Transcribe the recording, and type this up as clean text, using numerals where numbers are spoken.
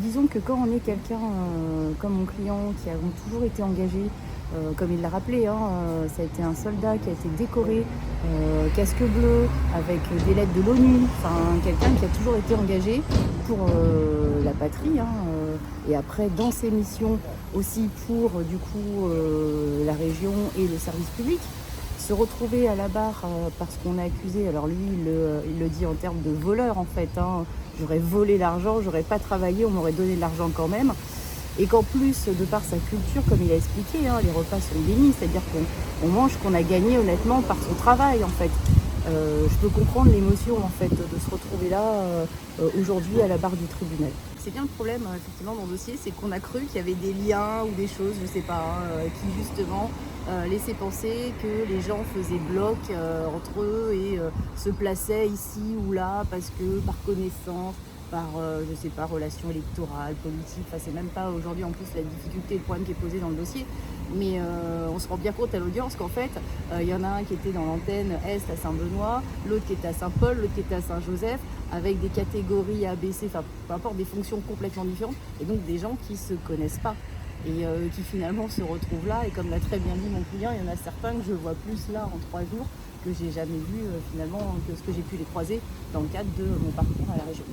Disons que quand on est quelqu'un comme mon client qui a toujours été engagé, comme il l'a rappelé, hein, ça a été un soldat qui a été décoré, casque bleu, avec des lettres de l'ONU, enfin quelqu'un qui a toujours été engagé pour la patrie, hein, et après dans ses missions aussi pour du coup la région et le service public. Se retrouver à la barre parce qu'on a accusé, alors lui il le dit en termes de voleur en fait, hein, j'aurais volé l'argent, j'aurais pas travaillé, on m'aurait donné de l'argent quand même. Et qu'en plus, de par sa culture, comme il a expliqué, hein, les repas sont bénis, c'est-à-dire qu'on mange ce qu'on a gagné honnêtement par son travail en fait. Je peux comprendre l'émotion en fait de se retrouver là aujourd'hui à la barre du tribunal. C'est bien le problème effectivement dans le dossier, c'est qu'on a cru qu'il y avait des liens ou des choses, je sais pas, hein, qui justement laissaient penser que les gens faisaient bloc entre eux et se plaçaient ici ou là parce que par connaissance, par, je sais pas, relations électorales, politiques, enfin c'est même pas aujourd'hui en plus la difficulté et le problème qui est posé dans le dossier, mais on se rend bien compte à l'audience qu'en fait, il y en a un qui était dans l'antenne Est à Saint-Benoît, l'autre qui était à Saint-Paul, l'autre qui était à Saint-Joseph, avec des catégories A, B, C, enfin peu importe, des fonctions complètement différentes, et donc des gens qui se connaissent pas et qui finalement se retrouvent là, et comme l'a très bien dit mon client, il y en a certains que je vois plus là en 3 jours que j'ai jamais vu finalement que ce que j'ai pu les croiser dans le cadre de mon parcours à la région.